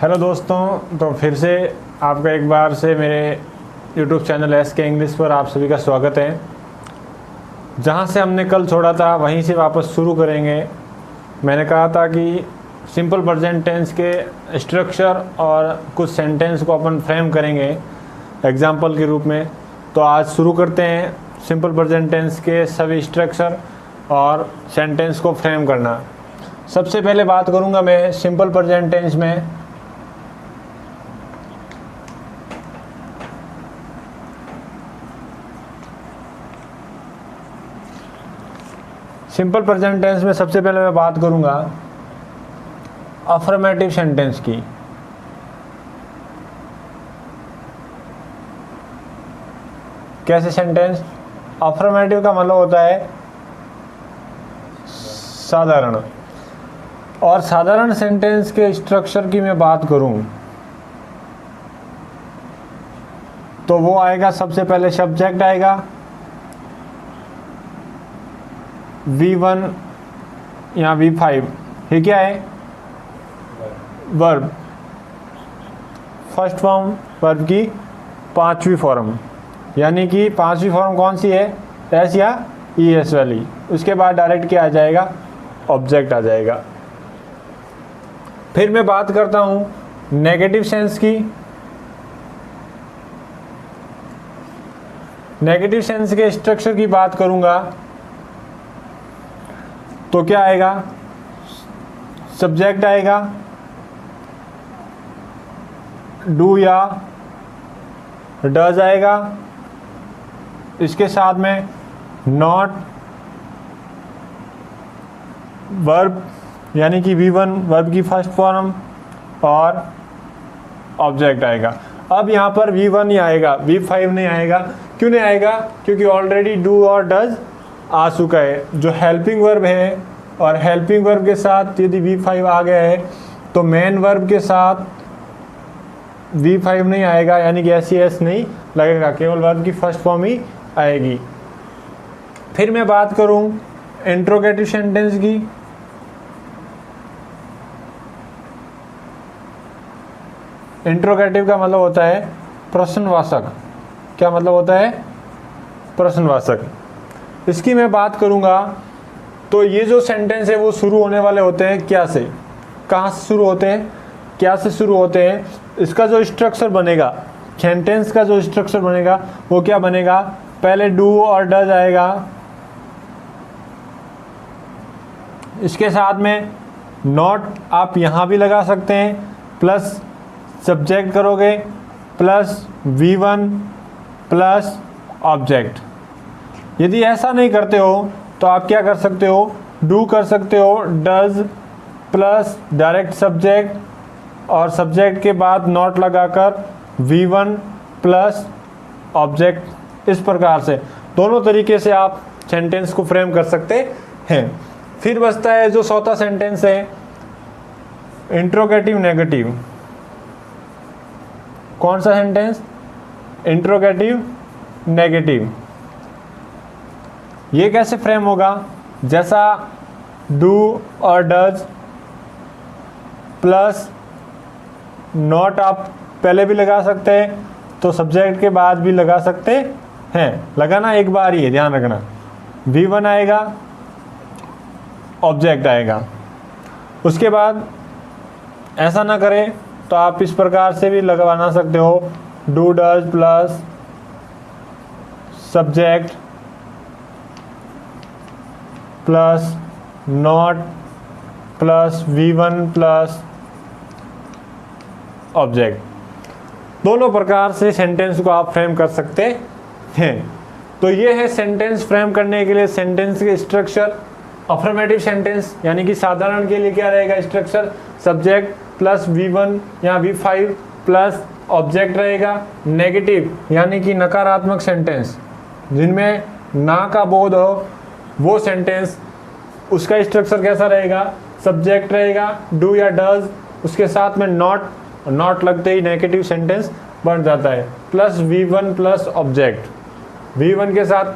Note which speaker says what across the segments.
Speaker 1: Hello दोस्तों, तो फिर से आपका एक बार से मेरे YouTube चैनल SK इंग्लिश पर आप सभी का स्वागत है। जहाँ से हमने कल छोड़ा था वहीं से वापस शुरू करेंगे। मैंने कहा था कि सिंपल प्रेजेंट टेंस के स्ट्रक्चर और कुछ सेंटेंस को अपन फ्रेम करेंगे एग्जाम्पल के रूप में। तो आज शुरू करते हैं सिंपल प्रेजेंट टेंस के सभी स्ट्रक्चर और सेंटेंस को फ्रेम करना। सबसे पहले बात करूँगा मैं सिंपल प्रेजेंट टेंस में सिंपल प्रेजेंट टेंस में सबसे पहले मैं बात करूंगा अफर्मेटिव सेंटेंस की। कैसे सेंटेंस? अफर्मेटिव का मतलब होता है साधारण, और साधारण सेंटेंस के स्ट्रक्चर की मैं बात करूं तो वो आएगा, सबसे पहले सब्जेक्ट आएगा V1 या V5। ये क्या है? वर्ब। फर्स्ट फॉर्म वर्ब की पांचवी फॉर्म, यानी कि पांचवी फॉर्म कौन सी है? एस या ES वाली। उसके बाद डायरेक्ट क्या आ जाएगा? ऑब्जेक्ट आ जाएगा। फिर मैं बात करता हूँ नेगेटिव सेंस की। नेगेटिव सेंस के स्ट्रक्चर की बात करूँगा तो क्या आएगा? सब्जेक्ट आएगा, डू या डज आएगा, इसके साथ में नॉट, वर्ब यानी कि V1 वर्ब की फर्स्ट फॉर्म और ऑब्जेक्ट आएगा। अब यहाँ पर V1 ही आएगा, V5 नहीं आएगा। क्यों नहीं आएगा? क्योंकि ऑलरेडी डू और डज आ चुका है, जो हेल्पिंग वर्ब है, और हेल्पिंग वर्ब के साथ यदि V5 आ गया है तो मेन वर्ब के साथ V5 नहीं आएगा, यानी कि SES नहीं लगेगा, केवल वर्ब की फर्स्ट फॉर्म ही आएगी। फिर मैं बात करूं इंट्रोगेटिव सेंटेंस की। इंट्रोगेटिव का मतलब होता है प्रश्नवाचक। क्या मतलब होता है? प्रश्नवाचक। इसकी मैं बात करूंगा तो ये जो सेंटेंस है वो शुरू होने वाले होते हैं क्या से? कहाँ से शुरू होते हैं? क्या से शुरू होते हैं? इसका जो स्ट्रक्चर बनेगा, सेंटेंस का जो स्ट्रक्चर बनेगा वो क्या बनेगा? पहले डू और डज आएगा, इसके साथ में नॉट आप यहाँ भी लगा सकते हैं, प्लस सब्जेक्ट करोगे, प्लस V1 प्लस ऑब्जेक्ट। यदि ऐसा नहीं करते हो तो आप क्या कर सकते हो? डू कर सकते हो, डज प्लस डायरेक्ट सब्जेक्ट और सब्जेक्ट के बाद नॉट लगाकर V1 प्लस ऑब्जेक्ट। इस प्रकार से दोनों तरीके से आप सेंटेंस को फ्रेम कर सकते हैं। फिर बचता है जो चौथा सेंटेंस है इंट्रोगेटिव नेगेटिव। कौन सा सेंटेंस? Interrogative negative. ये कैसे फ्रेम होगा? जैसा डू और डज प्लस नॉट आप पहले भी लगा सकते हैं, तो सब्जेक्ट के बाद भी लगा सकते हैं। लगाना एक बार ही है, ध्यान रखना। V1 आएगा, ऑब्जेक्ट आएगा। उसके बाद ऐसा ना करें तो आप इस प्रकार से भी लगवाना सकते हो, do does plus subject plus not plus V1 plus object. दोनों प्रकार से सेंटेंस को आप फ्रेम कर सकते हैं। तो ये है सेंटेंस फ्रेम करने के लिए सेंटेंस के स्ट्रक्चर। अफर्मेटिव सेंटेंस यानी कि साधारण के लिए क्या रहेगा स्ट्रक्चर? सब्जेक्ट प्लस V1 या V5 प्लस ऑब्जेक्ट रहेगा। नेगेटिव यानी कि नकारात्मक सेंटेंस जिनमें ना का बोध हो, वो सेंटेंस उसका स्ट्रक्चर कैसा रहेगा? सब्जेक्ट रहेगा, डू या डज, उसके साथ में नॉट लगते ही नेगेटिव सेंटेंस बन जाता है, plus V1 plus object. V1 के साथ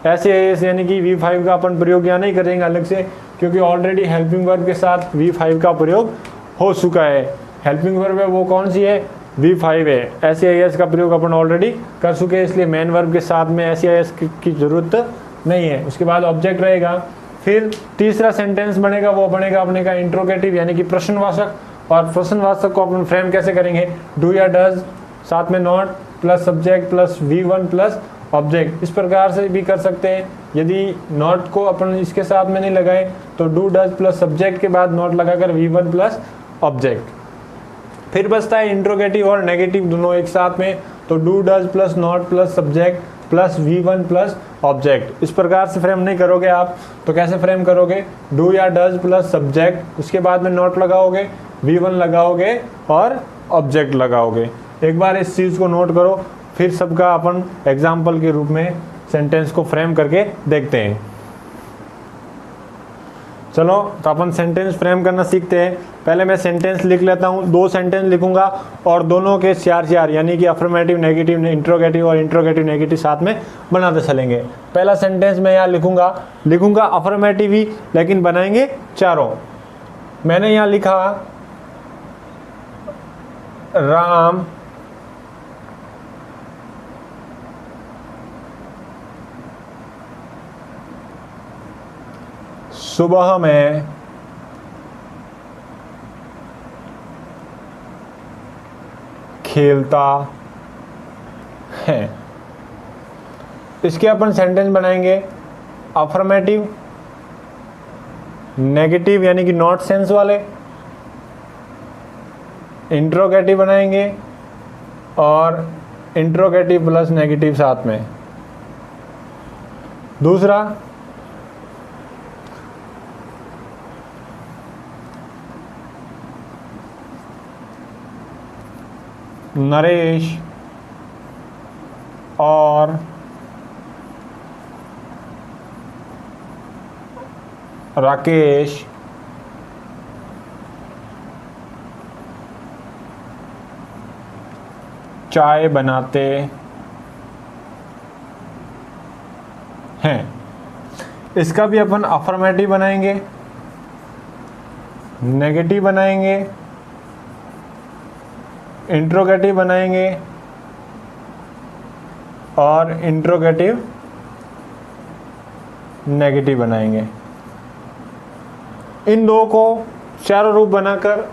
Speaker 1: SES यानी कि V5 का अपन प्रयोग यहाँ नहीं करेंगे अलग से, क्योंकि ऑलरेडी हेल्पिंग वर्ब के साथ V5 का प्रयोग हो चुका है। हेल्पिंग वर्ब है वो कौन सी है, V5 है। SEIS का प्रयोग अपन ऑलरेडी कर चुके हैं, इसलिए मेन वर्ब के साथ में SEIS की जरूरत नहीं है। उसके बाद ऑब्जेक्ट रहेगा। फिर तीसरा सेंटेंस बनेगा, वो बनेगा अपने का इंट्रोगेटिव यानी कि प्रश्नवाचक। और प्रश्नवाचक को अपन फ्रेम कैसे करेंगे, डू या डज, साथ में not plus subject plus V1 plus object. इस प्रकार से भी कर सकते हैं। यदि नॉट को अपन इसके साथ में नहीं लगाए तो डू डज प्लस सब्जेक्ट के बाद नॉट लगाकर V1 प्लस ऑब्जेक्ट। फिर बचता है इंट्रोगेटिव और नेगेटिव दोनों एक साथ में, तो do does plus not plus subject plus V1 plus object. इस प्रकार से फ्रेम नहीं करोगे आप तो कैसे फ्रेम करोगे, डू या डज प्लस सब्जेक्ट, उसके बाद में नॉट लगाओगे, V1 लगाओगे और ऑब्जेक्ट लगाओगे। एक बार इस चीज़ को नोट करो, फिर सबका अपन एग्जाम्पल के रूप में सेंटेंस को फ्रेम करके देखते हैं। चलो तो अपन सेंटेंस फ्रेम करना सीखते हैं। पहले मैं सेंटेंस लिख लेता हूँ, 2 सेंटेंस लिखूंगा और दोनों के 4 यानी कि अफर्मेटिव नेगेटिव इंट्रोगेटिव और इंट्रोगेटिव नेगेटिव साथ में बनाते चलेंगे। पहला सेंटेंस मैं यहाँ लिखूंगा अफर्मेटिव ही, लेकिन बनाएंगे चारों। मैंने यहाँ लिखा राम सुबह में खेलता है। इसके अपन सेंटेंस बनाएंगे अफर्मेटिव नेगेटिव यानी कि नॉट सेंस वाले, इंट्रोगेटिव बनाएंगे और इंट्रोगेटिव प्लस नेगेटिव साथ में। दूसरा नरेश और राकेश चाय बनाते हैं। इसका भी अपन अफर्मेटिव बनाएंगे, नेगेटिव बनाएंगे, इंट्रोगेटिव बनाएंगे और इंट्रोगेटिव नेगेटिव बनाएंगे। इन दो को चारों रूप बनाकर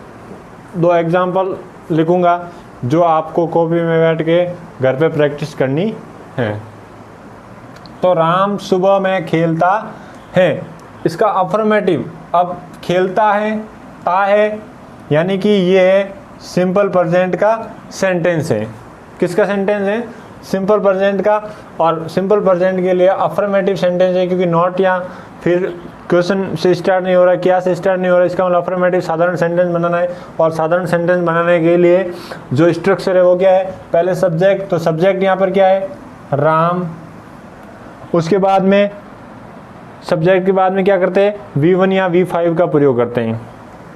Speaker 1: 2 एग्जाम्पल लिखूंगा जो आपको कॉपी में बैठ के घर पे प्रैक्टिस करनी है। तो राम सुबह में खेलता है, इसका अफर्मेटिव, अब खेलता है ता है यानी कि ये सिंपल प्रेजेंट का सेंटेंस है। किसका सेंटेंस है, सिंपल प्रेजेंट का। और सिंपल प्रेजेंट के लिए अफर्मेटिव सेंटेंस है क्योंकि नॉट या फिर क्वेश्चन से स्टार्ट नहीं हो रहा, क्या से स्टार्ट नहीं हो रहा, इसका मतलब अफर्मेटिव साधारण सेंटेंस बनाना है। और साधारण सेंटेंस बनाने के लिए जो स्ट्रक्चर है वो क्या है, पहले सब्जेक्ट, तो सब्जेक्ट यहाँ पर क्या है, राम। उसके बाद में सब्जेक्ट के बाद में क्या करते हैं, V1 या V5 का प्रयोग करते हैं।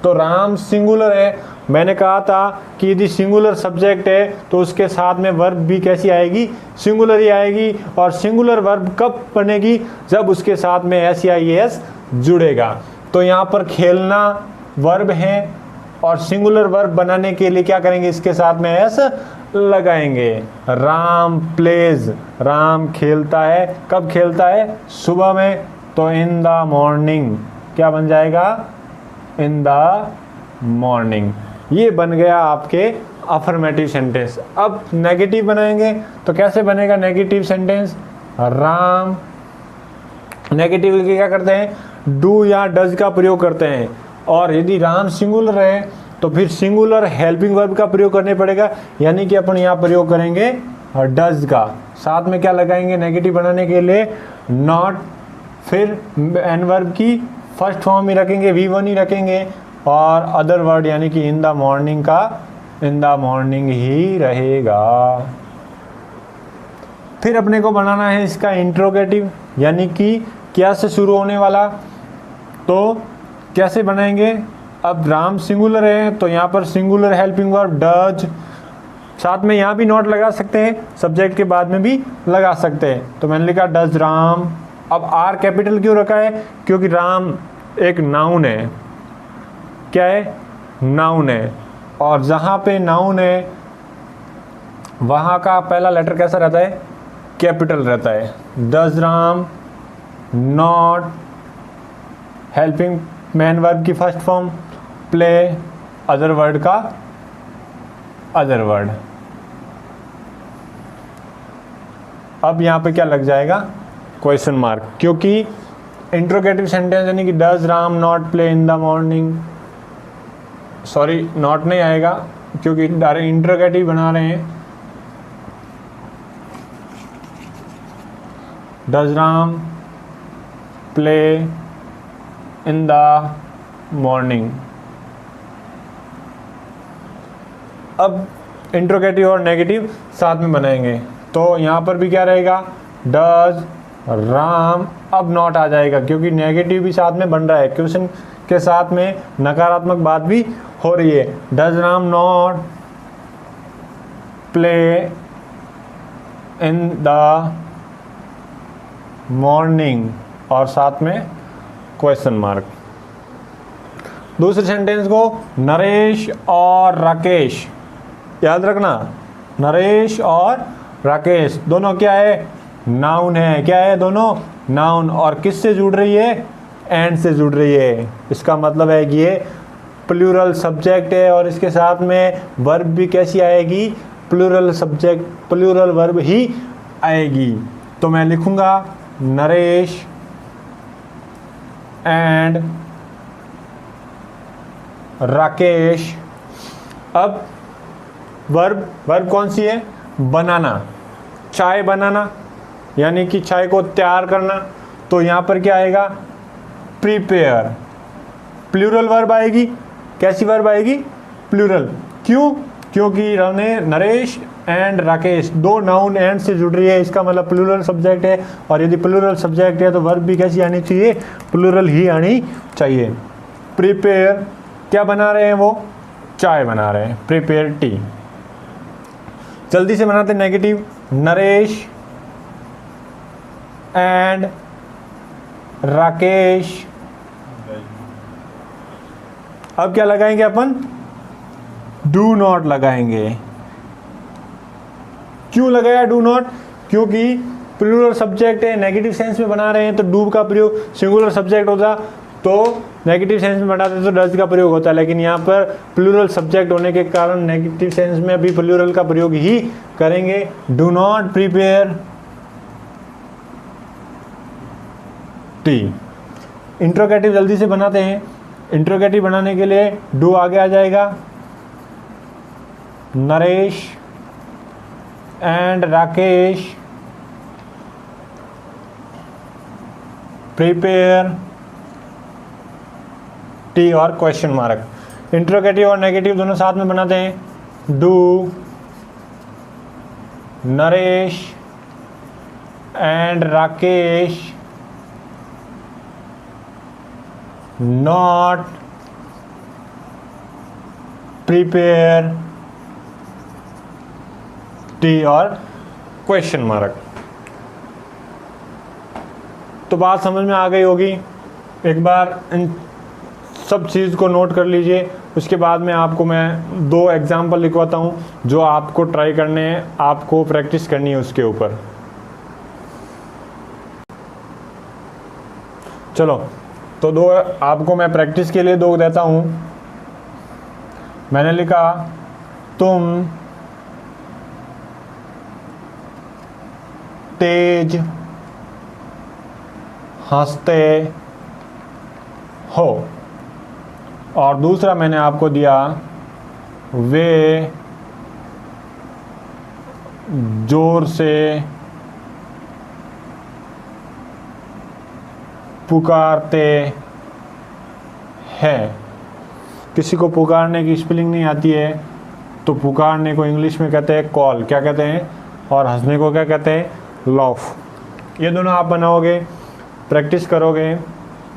Speaker 1: तो राम सिंगुलर है, मैंने कहा था कि यदि सिंगुलर सब्जेक्ट है तो उसके साथ में वर्ब भी कैसी आएगी, सिंगुलर ही आएगी। और सिंगुलर वर्ब कब बनेगी, जब उसके साथ में SEIS जुड़ेगा। तो यहाँ पर खेलना वर्ब है और सिंगुलर वर्ब बनाने के लिए क्या करेंगे, इसके साथ में S लगाएंगे। राम प्लेज, राम खेलता है, कब खेलता है, सुबह में, तो इन द मॉर्निंग क्या बन जाएगा, इन द मॉर्निंग। ये बन गया आपके अफर्मेटिव सेंटेंस। अब नेगेटिव बनाएंगे तो कैसे बनेगा नेगेटिव सेंटेंस, राम, नेगेटिव के क्या करते हैं, डू या डज का प्रयोग करते हैं। और यदि राम सिंगुलर है तो फिर सिंगुलर हेल्पिंग वर्ब का प्रयोग करने पड़ेगा, यानी कि अपन यहाँ प्रयोग करेंगे डज का। साथ में क्या लगाएंगे नेगेटिव बनाने के लिए, नॉट, फिर एन वर्ब की फर्स्ट फॉर्म ही रखेंगे, V1 ही रखेंगे, और अदर वर्ड यानी कि इन द मॉर्निंग का इन द मॉर्निंग ही रहेगा। फिर अपने को बनाना है इसका इंट्रोगेटिव यानी कि क्या से शुरू होने वाला। तो कैसे बनाएंगे, अब राम सिंगुलर है तो यहाँ पर सिंगुलर हेल्पिंग वर्ब डज, साथ में यहाँ भी नॉट लगा सकते हैं, सब्जेक्ट के बाद में भी लगा सकते हैं। तो मैंने लिखा डज राम। अब R कैपिटल क्यों रखा है, क्योंकि राम एक नाउन है, क्या है, नाउन है। और जहाँ पे नाउन है वहाँ का पहला लेटर कैसा रहता है? कैपिटल रहता है। Does Ram not helping main verb की first form, play other word का अदर वर्ड। अब यहाँ पे क्या लग जाएगा? क्वेश्चन मार्क, क्योंकि इंट्रोगेटिव सेंटेंस यानी कि does Ram not play in the morning, sorry not नहीं आएगा क्योंकि डायरेक्ट इंट्रोगेटिव बना रहे हैं। Does Ram play in the morning. अब इंट्रोगेटिव और नेगेटिव साथ में बनाएंगे तो यहाँ पर भी क्या रहेगा? डज राम, अब नॉट आ जाएगा क्योंकि नेगेटिव भी साथ में बन रहा है, क्वेश्चन के साथ में नकारात्मक बात भी हो रही है। Does Ram not play in the morning और साथ में क्वेश्चन मार्क। दूसरे सेंटेंस को नरेश और राकेश, याद रखना नरेश और राकेश दोनों क्या है? नाउन है। क्या है? दोनों नाउन। और किससे जुड़ रही है? एंड से जुड़ रही है। इसका मतलब है कि ये प्लूरल सब्जेक्ट है और इसके साथ में वर्ब भी कैसी आएगी? प्लूरल सब्जेक्ट, प्लूरल वर्ब ही आएगी। तो मैं लिखूंगा नरेश एंड राकेश। अब वर्ब कौन सी है? बनाना, चाय बनाना, यानी कि चाय को तैयार करना। तो यहाँ पर क्या आएगा? प्रिपेयर। प्लूरल वर्ब आएगी। कैसी वर्ब आएगी? प्लूरल। क्यों? क्योंकि नरेश एंड राकेश दो नाउन एंड से जुड़ रही है, इसका मतलब प्लूरल सब्जेक्ट है। और यदि प्लूरल सब्जेक्ट है तो वर्ब भी कैसी आनी चाहिए? प्लूरल ही आनी चाहिए। प्रिपेयर, क्या बना रहे हैं वो? चाय बना रहे हैं। Prepare T. जल्दी से बनाते नेगेटिव। नरेश एंड राकेश। अब क्या लगाएंगे अपन? डू नॉट लगाएंगे। क्यों लगाया डू नॉट? क्योंकि प्लूरल सब्जेक्ट है, नेगेटिव सेंस में बना रहे हैं तो डू का प्रयोग, सिंगुलर सब्जेक्ट होता तो नेगेटिव सेंस में बनाते तो डज का प्रयोग होता है, लेकिन यहाँ पर प्लूरल सब्जेक्ट होने के कारण नेगेटिव सेंस में भी प्लूरल का प्रयोग ही करेंगे। Do not prepare T. Interrogative जल्दी से बनाते हैं। इंट्रोगेटिव बनाने के लिए डू आगे आ जाएगा। Naresh and Rakesh prepare T और क्वेश्चन मार्क। इंट्रोगेटिव और नेगेटिव दोनों साथ में बनाते हैं। Do Naresh and Rakesh not prepare T और क्वेश्चन मार्क। तो बात समझ में आ गई होगी। एक बार इन सब चीज़ को नोट कर लीजिए। उसके बाद में आपको मैं दो एग्जाम्पल लिखवाता हूँ जो आपको ट्राई करने हैं, आपको प्रैक्टिस करनी है उसके ऊपर। चलो, तो दो आपको मैं प्रैक्टिस के लिए दो देता हूँ। मैंने लिखा तुम तेज हंसते हो, और दूसरा मैंने आपको दिया वे जोर से पुकारते हैं। किसी को पुकारने की स्पेलिंग नहीं आती है तो पुकारने को इंग्लिश में कहते हैं कॉल, क्या कहते हैं, और हंसने को क्या कहते हैं, लॉफ। ये दोनों आप बनाओगे, प्रैक्टिस करोगे।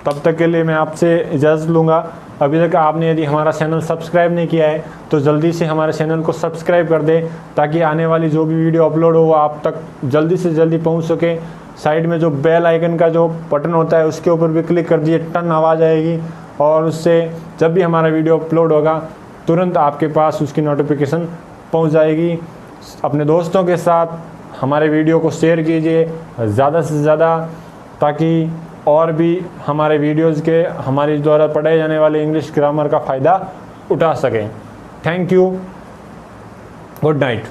Speaker 1: तब तक के लिए मैं आपसे इजाज़त लूँगा। अभी तक आपने यदि हमारा चैनल सब्सक्राइब नहीं किया है तो जल्दी से हमारे चैनल को सब्सक्राइब कर दें ताकि आने वाली जो भी वीडियो अपलोड हो वो आप तक जल्दी से जल्दी पहुंच सके। साइड में जो बेल आइकन का जो बटन होता है उसके ऊपर भी क्लिक कर दिए, टन आवाज़ आएगी और उससे जब भी हमारा वीडियो अपलोड होगा तुरंत आपके पास उसकी नोटिफिकेशन पहुंच जाएगी। अपने दोस्तों के साथ हमारे वीडियो को शेयर कीजिए ज़्यादा से ज़्यादा, ताकि और भी हमारे वीडियोज़ के हमारे द्वारा पढ़ाए जाने वाले इंग्लिश ग्रामर का फ़ायदा उठा सकें। Thank you, good night.